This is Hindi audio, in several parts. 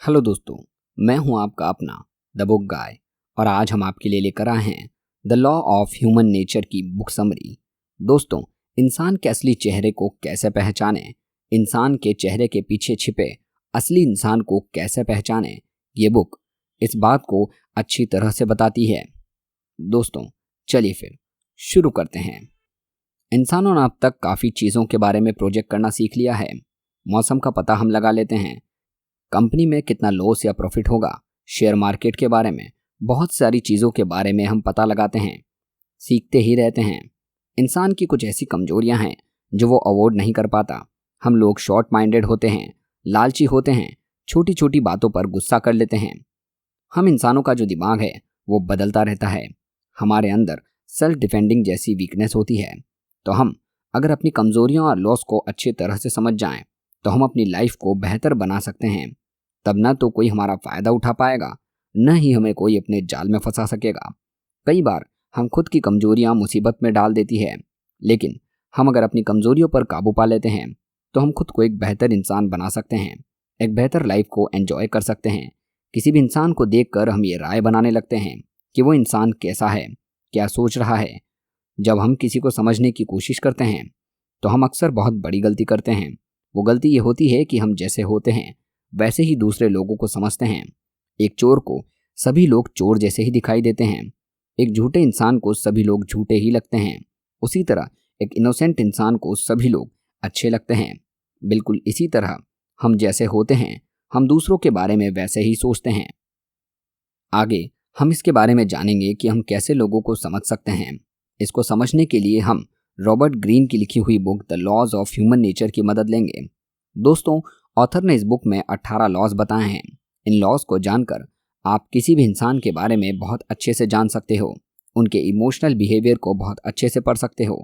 हेलो दोस्तों, मैं हूं आपका अपना द बुक गाय और आज हम आपके लिए लेकर आए हैं the law of human nature की बुक समरी। दोस्तों, इंसान के असली चेहरे को कैसे पहचानें, इंसान के चेहरे के पीछे छिपे असली इंसान को कैसे पहचानें, ये बुक इस बात को अच्छी तरह से बताती है। दोस्तों, चलिए फिर शुरू करते हैं। इंसानों ने अब तक काफ़ी चीज़ों के बारे में प्रोजेक्ट करना सीख लिया है। मौसम का पता हम लगा लेते हैं, कंपनी में कितना लॉस या प्रॉफिट होगा, शेयर मार्केट के बारे में, बहुत सारी चीज़ों के बारे में हम पता लगाते हैं, सीखते ही रहते हैं। इंसान की कुछ ऐसी कमजोरियां हैं जो वो अवॉइड नहीं कर पाता। हम लोग शॉर्ट माइंडेड होते हैं, लालची होते हैं, छोटी छोटी बातों पर गुस्सा कर लेते हैं। हम इंसानों का जो दिमाग है वो बदलता रहता है। हमारे अंदर सेल्फ डिफेंडिंग जैसी वीकनेस होती है। तो हम अगर अपनी कमजोरियों और लॉस को अच्छी तरह से समझ जाएं तो हम अपनी लाइफ को बेहतर बना सकते हैं। तब न तो कोई हमारा फ़ायदा उठा पाएगा, न ही हमें कोई अपने जाल में फंसा सकेगा। कई बार हम खुद की कमजोरियां मुसीबत में डाल देती है, लेकिन हम अगर अपनी कमजोरियों पर काबू पा लेते हैं तो हम खुद को एक बेहतर इंसान बना सकते हैं, एक बेहतर लाइफ को एंजॉय कर सकते हैं। किसी भी इंसान को देखकर हम ये राय बनाने लगते हैं कि वो इंसान कैसा है, क्या सोच रहा है। जब हम किसी को समझने की कोशिश करते हैं तो हम अक्सर बहुत बड़ी गलती करते हैं। वो गलती ये होती है कि हम जैसे होते हैं वैसे ही दूसरे लोगों को समझते हैं। एक चोर को सभी लोग चोर जैसे ही दिखाई देते हैं, एक झूठे इंसान को सभी लोग झूठे ही लगते हैं। उसी तरह एक इनोसेंट इंसान को सभी लोग अच्छे लगते हैं। बिल्कुल इसी तरह हम जैसे होते हैं हम दूसरों के बारे में वैसे ही सोचते हैं। आगे हम इसके बारे में जानेंगे कि हम कैसे लोगों को समझ सकते हैं। इसको समझने के लिए हम रॉबर्ट ग्रीन की लिखी हुई book the laws of human nature की मदद लेंगे। दोस्तों, ऑथर ने इस बुक में 18 लॉज बताए हैं। इन लॉज को जानकर आप किसी भी इंसान के बारे में बहुत अच्छे से जान सकते हो, उनके इमोशनल बिहेवियर को बहुत अच्छे से पढ़ सकते हो।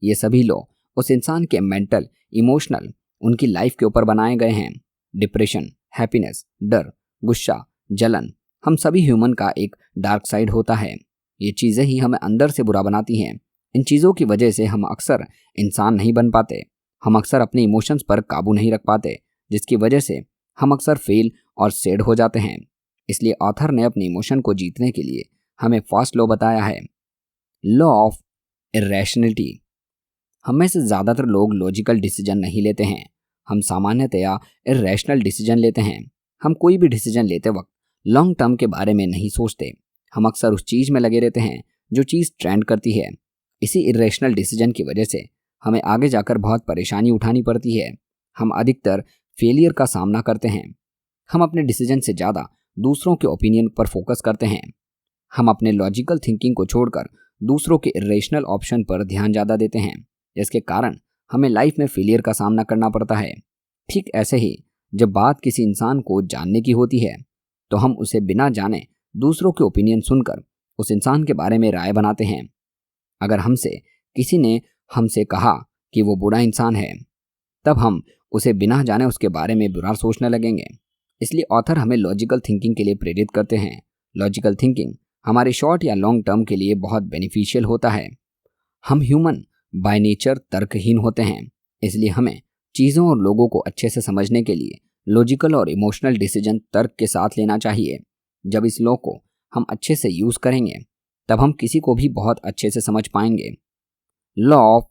ये सभी लॉ उस इंसान के मेंटल, इमोशनल, उनकी लाइफ के ऊपर बनाए गए हैं। डिप्रेशन, हैप्पीनेस, डर, गुस्सा, जलन, हम सभी ह्यूमन का एक डार्क साइड होता है। ये चीज़ें ही हमें अंदर से बुरा बनाती हैं। इन चीज़ों की वजह से हम अक्सर इंसान नहीं बन पाते। हम अक्सर अपने इमोशंस पर काबू नहीं रख पाते, जिसकी वजह से हम अक्सर फेल और सैड हो जाते हैं। इसलिए ऑथर ने अपने इमोशन को जीतने के लिए हमें फर्स्ट लॉ बताया है, लॉ ऑफ इरेशनलिटी। हम में से ज़्यादातर लोग लॉजिकल डिसीजन नहीं लेते हैं, हम सामान्यतया इरेशनल डिसीजन लेते हैं। हम कोई भी डिसीजन लेते वक्त लॉन्ग टर्म के बारे में नहीं सोचते। हम अक्सर उस चीज़ में लगे रहते हैं जो चीज़ ट्रेंड करती है। इसी इरेशनल डिसीजन की वजह से हमें आगे जाकर बहुत परेशानी उठानी पड़ती है। हम अधिकतर फेलियर का सामना करते हैं। हम अपने डिसीजन से ज़्यादा दूसरों के ओपिनियन पर फोकस करते हैं। हम अपने लॉजिकल थिंकिंग को छोड़कर दूसरों के इरेशनल ऑप्शन पर ध्यान ज़्यादा देते हैं, जिसके कारण हमें लाइफ में फेलियर का सामना करना पड़ता है। ठीक ऐसे ही जब बात किसी इंसान को जानने की होती है तो हम उसे बिना जाने दूसरों के ओपिनियन सुनकर उस इंसान के बारे में राय बनाते हैं। अगर किसी ने हमसे कहा कि वो बुरा इंसान है, तब हम उसे बिना जाने उसके बारे में बुरा सोचने लगेंगे। इसलिए ऑथर हमें लॉजिकल थिंकिंग के लिए प्रेरित करते हैं। लॉजिकल थिंकिंग हमारे शॉर्ट या लॉन्ग टर्म के लिए बहुत बेनिफिशियल होता है। हम ह्यूमन बाय नेचर तर्कहीन होते हैं, इसलिए हमें चीज़ों और लोगों को अच्छे से समझने के लिए लॉजिकल और इमोशनल डिसीजन तर्क के साथ लेना चाहिए। जब इस लॉ को हम अच्छे से यूज़ करेंगे तब हम किसी को भी बहुत अच्छे से समझ पाएंगे। Law of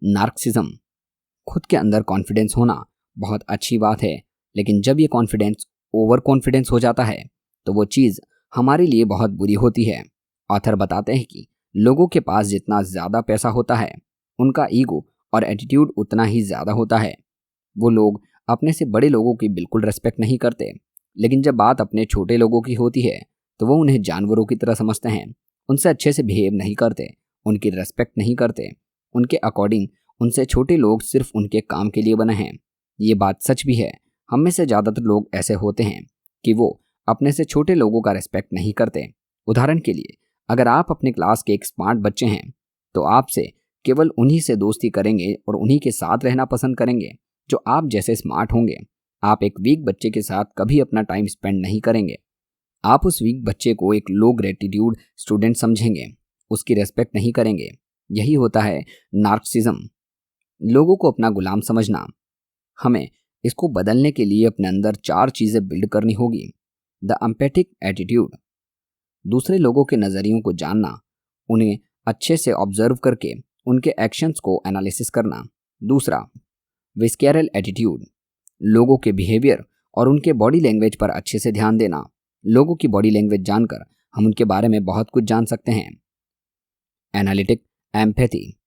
narcissism. खुद के अंदर कॉन्फिडेंस होना बहुत अच्छी बात है, लेकिन जब ये कॉन्फिडेंस ओवर कॉन्फिडेंस हो जाता है तो वो चीज़ हमारे लिए बहुत बुरी होती है। ऑथर बताते हैं कि लोगों के पास जितना ज़्यादा पैसा होता है उनका ईगो और एटीट्यूड उतना ही ज़्यादा होता है। वो लोग अपने से बड़े लोगों की बिल्कुल रेस्पेक्ट नहीं करते, लेकिन जब बात अपने छोटे लोगों की होती है तो वो उन्हें जानवरों की तरह समझते हैं, उनसे अच्छे से बिहेव नहीं करते, उनकी रेस्पेक्ट नहीं करते। उनके अकॉर्डिंग उनसे छोटे लोग सिर्फ उनके काम के लिए बने हैं। ये बात सच भी है। हम में से ज़्यादातर लोग ऐसे होते हैं कि वो अपने से छोटे लोगों का रेस्पेक्ट नहीं करते। उदाहरण के लिए, अगर आप अपने क्लास के एक स्मार्ट बच्चे हैं तो आपसे केवल उन्हीं से दोस्ती करेंगे और उन्हीं के साथ रहना पसंद करेंगे जो आप जैसे स्मार्ट होंगे। आप एक वीक बच्चे के साथ कभी अपना टाइम स्पेंड नहीं करेंगे। आप उस वीक बच्चे को एक लो ग्रेटिट्यूड स्टूडेंट समझेंगे, उसकी रेस्पेक्ट नहीं करेंगे। यही होता है नार्सिसिज्म, लोगों को अपना गुलाम समझना। हमें इसको बदलने के लिए अपने अंदर 4 चीज़ें बिल्ड करनी होगी। द एम्पैथिक एटीट्यूड, दूसरे लोगों के नज़रियों को जानना, उन्हें अच्छे से ऑब्जर्व करके उनके एक्शंस को एनालिसिस करना। दूसरा, विस्केरल एटीट्यूड, लोगों के बिहेवियर और उनके बॉडी लैंग्वेज पर अच्छे से ध्यान देना। लोगों की बॉडी लैंग्वेज जानकर हम उनके बारे में बहुत कुछ जान सकते हैं। एनालिटिक एम्पैथी,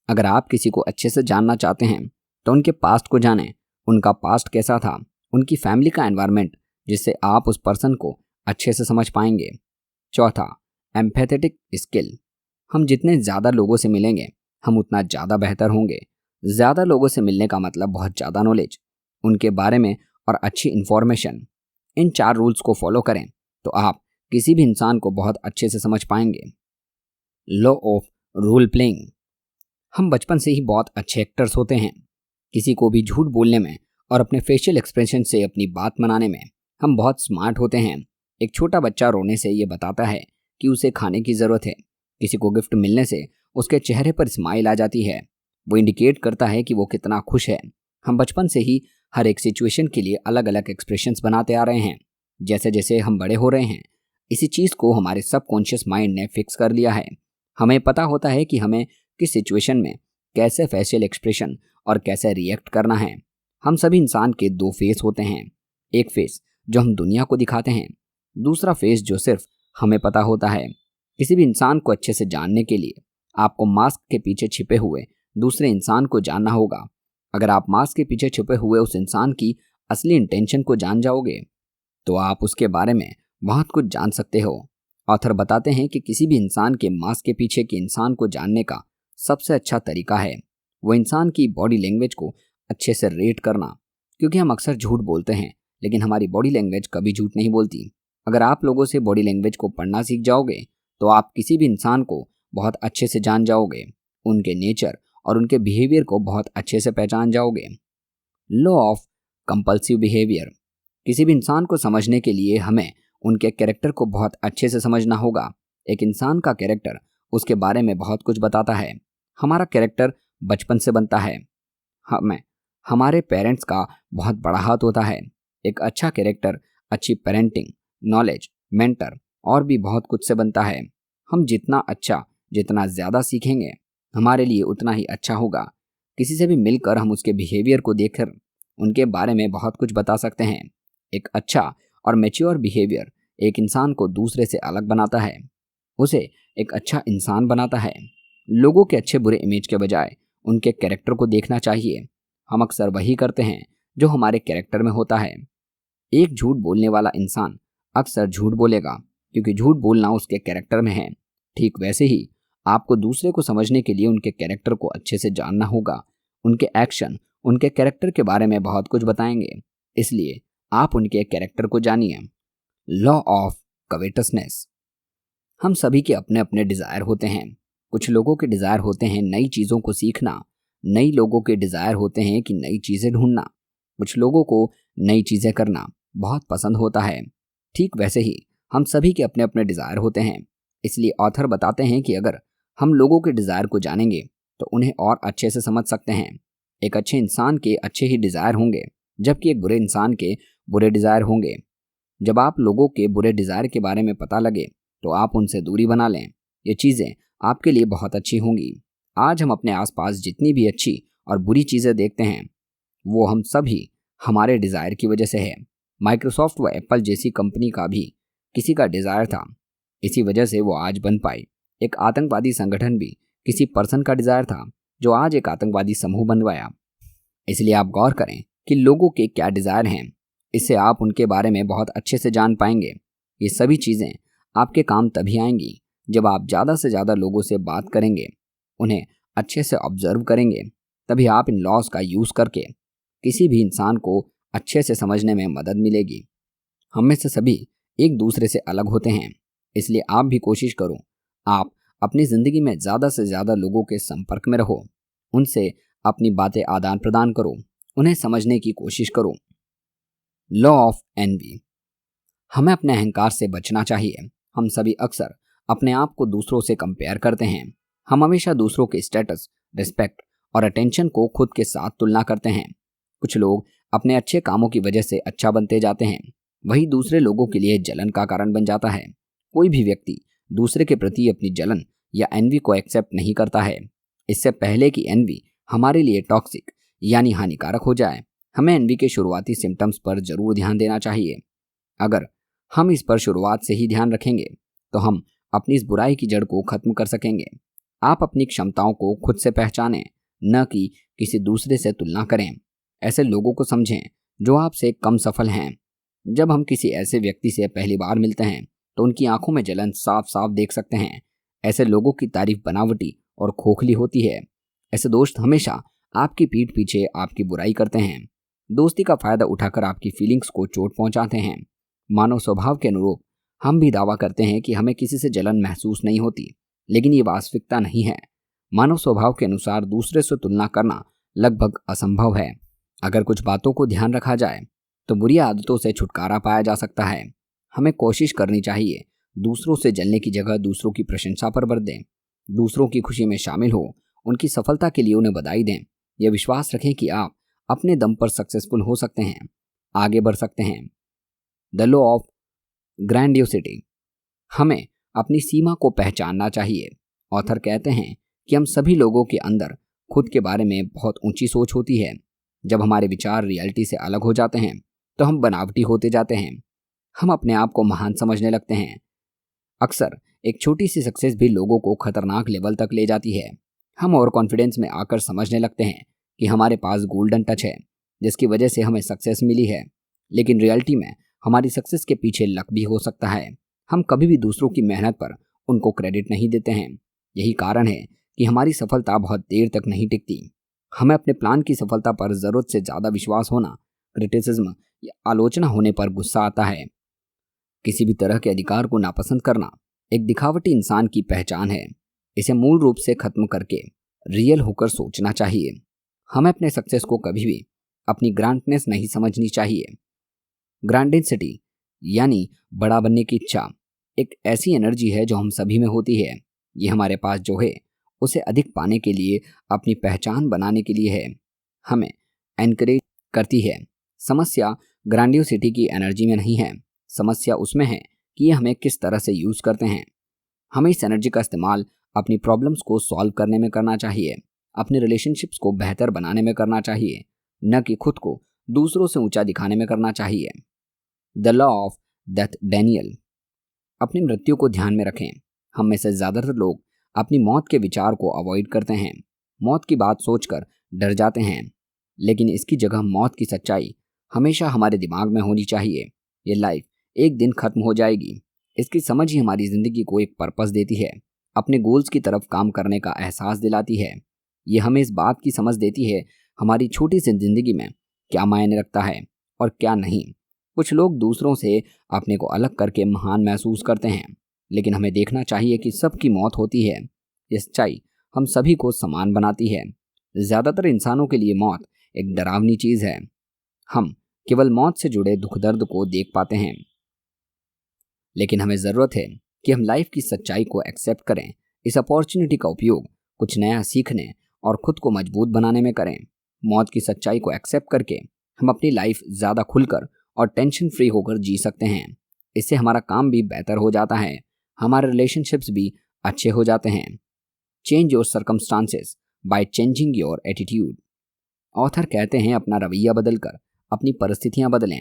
अगर आप किसी को अच्छे से जानना चाहते हैं तो उनके पास्ट को जानें, उनका पास्ट कैसा था, उनकी फैमिली का एनवायरनमेंट, जिससे आप उस पर्सन को अच्छे से समझ पाएंगे। चौथा, एम्पैथेटिक स्किल, हम जितने ज़्यादा लोगों से मिलेंगे हम उतना ज़्यादा बेहतर होंगे। ज़्यादा लोगों से मिलने का मतलब बहुत ज़्यादा नॉलेज, उनके बारे में और अच्छी इन्फॉर्मेशन। इन 4 रूल्स को फॉलो करें तो आप किसी भी इंसान को बहुत अच्छे से समझ पाएंगे। लॉ ऑफ रोल प्लेइंग, हम बचपन से ही बहुत अच्छे एक्टर्स होते हैं। किसी को भी झूठ बोलने में और अपने फेशियल एक्सप्रेशन से अपनी बात मनाने में हम बहुत स्मार्ट होते हैं। एक छोटा बच्चा रोने से ये बताता है कि उसे खाने की ज़रूरत है। किसी को गिफ्ट मिलने से उसके चेहरे पर स्माइल आ जाती है, वो इंडिकेट करता है कि वो कितना खुश है। हम बचपन से ही हर एक सिचुएशन के लिए अलग अलग एक्सप्रेशंस बनाते आ रहे हैं। जैसे जैसे हम बड़े हो रहे हैं, इसी चीज़ को हमारे सबकॉन्शियस माइंड ने फिक्स कर लिया है। हमें पता होता है कि हमें किस सिचुएशन में कैसे फेशियल एक्सप्रेशन और कैसे रिएक्ट करना है। हम सभी इंसान के 2 फेस होते हैं, एक फेस जो हम दुनिया को दिखाते हैं, दूसरा फेस जो सिर्फ हमें पता होता है। किसी भी इंसान को अच्छे से जानने के लिए आपको मास्क के पीछे छिपे हुए दूसरे इंसान को जानना होगा। अगर आप मास्क के पीछे छिपे हुए उस इंसान की असली इंटेंशन को जान जाओगे तो आप उसके बारे में बहुत कुछ जान सकते हो। ऑथर बताते हैं कि किसी भी इंसान के मास्क के पीछे के इंसान को जानने का सबसे अच्छा तरीका है वो इंसान की बॉडी लैंग्वेज को अच्छे से रेट करना, क्योंकि हम अक्सर झूठ बोलते हैं लेकिन हमारी बॉडी लैंग्वेज कभी झूठ नहीं बोलती। अगर आप लोगों से बॉडी लैंग्वेज को पढ़ना सीख जाओगे तो आप किसी भी इंसान को बहुत अच्छे से जान जाओगे, उनके नेचर और उनके बिहेवियर को बहुत अच्छे से पहचान जाओगे। लॉ ऑफ कंपल्सिव बिहेवियर, किसी भी इंसान को समझने के लिए हमें उनके कैरेक्टर को बहुत अच्छे से समझना होगा। एक इंसान का कैरेक्टर उसके बारे में बहुत कुछ बताता है। हमारा कैरेक्टर बचपन से बनता है, हमें हमारे पेरेंट्स का बहुत बड़ा हाथ होता है। एक अच्छा कैरेक्टर अच्छी पेरेंटिंग, नॉलेज, मेंटर और भी बहुत कुछ से बनता है। हम जितना ज़्यादा सीखेंगे हमारे लिए उतना ही अच्छा होगा। किसी से भी मिलकर हम उसके बिहेवियर को देखकर उनके बारे में बहुत कुछ बता सकते हैं। एक अच्छा और मैच्योर बिहेवियर एक इंसान को दूसरे से अलग बनाता है, उसे एक अच्छा इंसान बनाता है। लोगों के अच्छे बुरे इमेज के बजाय उनके कैरेक्टर को देखना चाहिए। हम अक्सर वही करते हैं जो हमारे कैरेक्टर में होता है। एक झूठ बोलने वाला इंसान अक्सर झूठ बोलेगा क्योंकि झूठ बोलना उसके कैरेक्टर में है। ठीक वैसे ही आपको दूसरे को समझने के लिए उनके कैरेक्टर को अच्छे से जानना होगा। उनके एक्शन उनके कैरेक्टर के बारे में बहुत कुछ बताएंगे, इसलिए आप उनके कैरेक्टर को जानिए। लॉ ऑफ कवेटसनेस, हम सभी के अपने अपने डिज़ायर होते हैं। कुछ लोगों के डिज़ायर होते हैं नई चीज़ों को सीखना, नई लोगों के डिज़ायर होते हैं कि नई चीज़ें ढूंढना। कुछ लोगों को नई चीज़ें करना बहुत पसंद होता है। ठीक वैसे ही हम सभी के अपने अपने डिज़ायर होते हैं, इसलिए ऑथर बताते हैं कि अगर हम लोगों के डिज़ायर को जानेंगे तो उन्हें और अच्छे से समझ सकते हैं। एक अच्छे इंसान के अच्छे ही डिज़ायर होंगे जबकि एक बुरे इंसान के बुरे डिज़ायर होंगे। जब आप लोगों के बुरे डिज़ायर के बारे में पता लगे तो आप उनसे दूरी बना लें। ये चीज़ें आपके लिए बहुत अच्छी होंगी। आज हम अपने आसपास जितनी भी अच्छी और बुरी चीज़ें देखते हैं वो हम सभी हमारे डिज़ायर की वजह से है। माइक्रोसॉफ्ट व एप्पल जैसी कंपनी का भी किसी का डिज़ायर था, इसी वजह से वो आज बन पाई। एक आतंकवादी संगठन भी किसी पर्सन का डिज़ायर था जो आज एक आतंकवादी समूह बनवाया। इसलिए आप गौर करें कि लोगों के क्या डिज़ायर हैं, इससे आप उनके बारे में बहुत अच्छे से जान पाएंगे। ये सभी चीज़ें आपके काम तभी आएंगी जब आप ज़्यादा से ज़्यादा लोगों से बात करेंगे, उन्हें अच्छे से ऑब्जर्व करेंगे। तभी आप इन लॉज का यूज़ करके किसी भी इंसान को अच्छे से समझने में मदद मिलेगी। हम में से सभी एक दूसरे से अलग होते हैं, इसलिए आप भी कोशिश करो आप अपनी ज़िंदगी में ज़्यादा से ज़्यादा लोगों के संपर्क में रहो, उनसे अपनी बातें आदान प्रदान करो, उन्हें समझने की कोशिश करो। लॉ ऑफ एनवी, हमें अपने अहंकार से बचना चाहिए। हम सभी अक्सर अपने आप को दूसरों से कंपेयर करते हैं। हम हमेशा दूसरों के स्टेटस, रिस्पेक्ट और अटेंशन को खुद के साथ तुलना करते हैं। कुछ लोग अपने अच्छे कामों की वजह से अच्छा बनते जाते हैं, वही दूसरे लोगों के लिए जलन का कारण बन जाता है। कोई भी व्यक्ति दूसरे के प्रति अपनी जलन या एनवी को एक्सेप्ट नहीं करता है। इससे पहले कि एनवी हमारे लिए टॉक्सिक यानी हानिकारक हो जाए, हमें एनवी के शुरुआती सिम्टम्स पर जरूर ध्यान देना चाहिए। अगर हम इस पर शुरुआत से ही ध्यान रखेंगे तो हम अपनी इस बुराई की जड़ को खत्म कर सकेंगे। आप अपनी क्षमताओं को खुद से पहचानें, न कि किसी दूसरे से तुलना करें। ऐसे लोगों को समझें जो आपसे कम सफल हैं। जब हम किसी ऐसे व्यक्ति से पहली बार मिलते हैं तो उनकी आंखों में जलन साफ साफ देख सकते हैं। ऐसे लोगों की तारीफ बनावटी और खोखली होती है। ऐसे दोस्त हमेशा आपकी पीठ पीछे आपकी बुराई करते हैं, दोस्ती का फायदा उठाकर आपकी फीलिंग्स को चोट पहुंचाते हैं। मानव स्वभाव के अनुरूप हम भी दावा करते हैं कि हमें किसी से जलन महसूस नहीं होती, लेकिन ये वास्तविकता नहीं है। मानव स्वभाव के अनुसार दूसरे से तुलना करना लगभग असंभव है। अगर कुछ बातों को ध्यान रखा जाए तो बुरी आदतों से छुटकारा पाया जा सकता है। हमें कोशिश करनी चाहिए दूसरों से जलने की जगह दूसरों की प्रशंसा पर बल दें, दूसरों की खुशी में शामिल हो, उनकी सफलता के लिए उन्हें बधाई दें। यह विश्वास रखें कि आप अपने दम पर सक्सेसफुल हो सकते हैं, आगे बढ़ सकते हैं। The law of grandiosity. हमें अपनी सीमा को पहचानना चाहिए। ऑथर कहते हैं कि हम सभी लोगों के अंदर खुद के बारे में बहुत ऊंची सोच होती है। जब हमारे विचार रियलिटी से अलग हो जाते हैं तो हम बनावटी होते जाते हैं। हम अपने आप को महान समझने लगते हैं। अक्सर एक छोटी सी सक्सेस भी लोगों को खतरनाक लेवल तक ले जाती है। हम ओवर कॉन्फिडेंस में आकर समझने लगते हैं कि हमारे पास गोल्डन टच है जिसकी वजह से हमें सक्सेस मिली है, लेकिन रियलिटी में हमारी सक्सेस के पीछे लक भी हो सकता है। हम कभी भी दूसरों की मेहनत पर उनको क्रेडिट नहीं देते हैं। यही कारण है कि हमारी सफलता बहुत देर तक नहीं टिकती। हमें अपने प्लान की सफलता पर ज़रूरत से ज़्यादा विश्वास होना, क्रिटिसिज्म या आलोचना होने पर गुस्सा आता है। किसी भी तरह के अधिकार को नापसंद करना एक दिखावटी इंसान की पहचान है। इसे मूल रूप से खत्म करके रियल होकर सोचना चाहिए। हमें अपने सक्सेस को कभी भी अपनी ग्रांटनेस नहीं समझनी चाहिए। ग्रांडेंसिटी यानी बड़ा बनने की इच्छा एक ऐसी एनर्जी है जो हम सभी में होती है। ये हमारे पास जो है उसे अधिक पाने के लिए, अपनी पहचान बनाने के लिए है, हमें एनकरेज करती है। समस्या ग्रांडियोसिटी की एनर्जी में नहीं है, समस्या उसमें है कि ये हमें किस तरह से यूज़ करते हैं। हमें इस एनर्जी का इस्तेमाल अपनी प्रॉब्लम्स को सॉल्व करने में करना चाहिए, अपने रिलेशनशिप्स को बेहतर बनाने में करना चाहिए, न कि खुद को दूसरों से ऊंचा दिखाने में करना चाहिए। The law of death Daniel. अपनी मृत्यु को ध्यान में रखें। हम में से ज़्यादातर लोग अपनी मौत के विचार को अवॉइड करते हैं, मौत की बात सोचकर डर जाते हैं, लेकिन इसकी जगह मौत की सच्चाई हमेशा हमारे दिमाग में होनी चाहिए। ये लाइफ एक दिन खत्म हो जाएगी। इसकी समझ ही हमारी ज़िंदगी को एक पर्पस देती है, अपने गोल्स की तरफ काम करने का एहसास दिलाती है। ये हमें इस बात की समझ देती है हमारी छोटी सी ज़िंदगी में क्या मायने रखता है और क्या नहीं। कुछ लोग दूसरों से अपने को अलग करके महान महसूस करते हैं, लेकिन हमें देखना चाहिए कि सबकी मौत होती है। ये सच्चाई हम सभी को समान बनाती है। ज़्यादातर इंसानों के लिए मौत एक डरावनी चीज़ है। हम केवल मौत से जुड़े दुख दर्द को देख पाते हैं, लेकिन हमें ज़रूरत है कि हम लाइफ की सच्चाई को एक्सेप्ट करें। इस अपॉर्चुनिटी का उपयोग कुछ नया सीखने और खुद को मजबूत बनाने में करें। मौत की सच्चाई को एक्सेप्ट करके हम अपनी लाइफ ज़्यादा खुलकर और टेंशन फ्री होकर जी सकते हैं। इससे हमारा काम भी बेहतर हो जाता है, हमारे रिलेशनशिप्स भी अच्छे हो जाते हैं। Change your circumstances by changing your attitude. Author कहते हैं अपना रवैया बदलकर अपनी परिस्थितियां बदलें।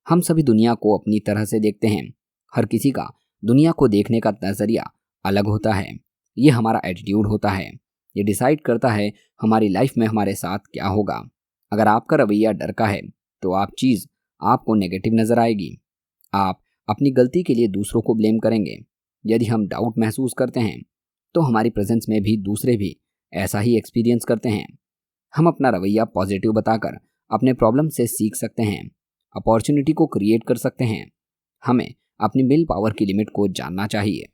हम सभी दुनिया को अपनी तरह से देखते हैं। हर किसी का दुनिया को देखने का नज़रिया अलग होता है। ये हमारा एटीट्यूड होता है। ये डिसाइड करता है हमारी लाइफ में हमारे साथ क्या होगा। अगर आपका रवैया डर का है तो आपको नेगेटिव नज़र आएगी। आप अपनी गलती के लिए दूसरों को ब्लेम करेंगे। यदि हम डाउट महसूस करते हैं तो हमारी प्रेजेंस में भी दूसरे भी ऐसा ही एक्सपीरियंस करते हैं। हम अपना रवैया पॉजिटिव बताकर अपने प्रॉब्लम से सीख सकते हैं, अपॉर्चुनिटी को क्रिएट कर सकते हैं। हमें अपनी विल पावर की लिमिट को जानना चाहिए,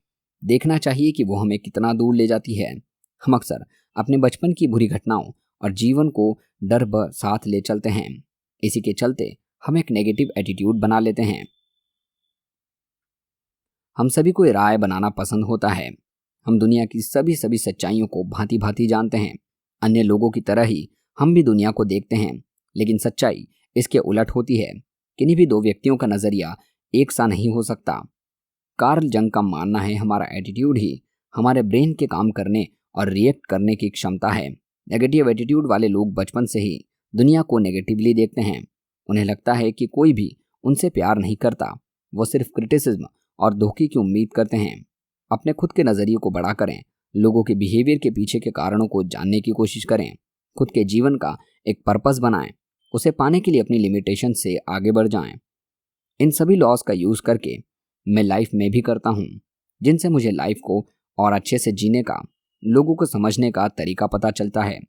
देखना चाहिए कि वो हमें कितना दूर ले जाती है। हम अक्सर अपने बचपन की बुरी घटनाओं और जीवन को डर ब साथ ले चलते हैं। इसी के चलते हम एक नेगेटिव एटीट्यूड बना लेते हैं। हम सभी को राय बनाना पसंद होता है। हम दुनिया की सभी सच्चाइयों को भांति भांति जानते हैं। अन्य लोगों की तरह ही हम भी दुनिया को देखते हैं, लेकिन सच्चाई इसके उलट होती है। किन्हीं भी दो व्यक्तियों का नज़रिया एक सा नहीं हो सकता। कार्ल जंग का मानना है हमारा एटीट्यूड ही हमारे ब्रेन के काम करने और रिएक्ट करने की क्षमता है। नेगेटिव एटीट्यूड वाले लोग बचपन से ही दुनिया को नेगेटिवली देखते हैं। उन्हें लगता है कि कोई भी उनसे प्यार नहीं करता, वो सिर्फ क्रिटिसिज्म और धोखे की उम्मीद करते हैं। अपने खुद के नज़रिए को बड़ा करें, लोगों के बिहेवियर के पीछे के कारणों को जानने की कोशिश करें, खुद के जीवन का एक पर्पस बनाएं, उसे पाने के लिए अपनी लिमिटेशन से आगे बढ़ जाएं। इन सभी लॉज का यूज़ करके मैं लाइफ में भी करता हूँ, जिनसे मुझे लाइफ को और अच्छे से जीने का, लोगों को समझने का तरीका पता चलता है।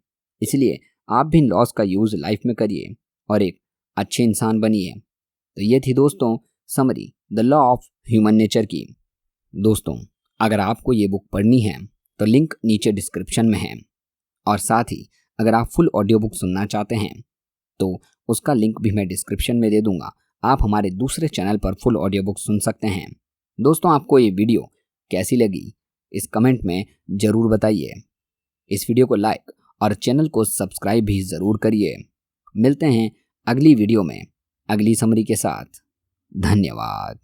इसलिए आप भी इन लॉज का यूज़ लाइफ में करिए और एक अच्छे इंसान बनिए। तो ये थी दोस्तों summary the law of human nature की। दोस्तों, अगर आपको ये बुक पढ़नी है तो लिंक नीचे डिस्क्रिप्शन में है, और साथ ही अगर आप फुल ऑडियो बुक सुनना चाहते हैं तो उसका लिंक भी मैं डिस्क्रिप्शन में दे दूंगा। आप हमारे दूसरे चैनल पर फुल ऑडियो बुक सुन सकते हैं। दोस्तों, आपको ये वीडियो कैसी लगी इस कमेंट में ज़रूर बताइए। इस वीडियो को लाइक और चैनल को सब्सक्राइब भी ज़रूर करिए। मिलते हैं अगली वीडियो में अगली समरी के साथ। धन्यवाद।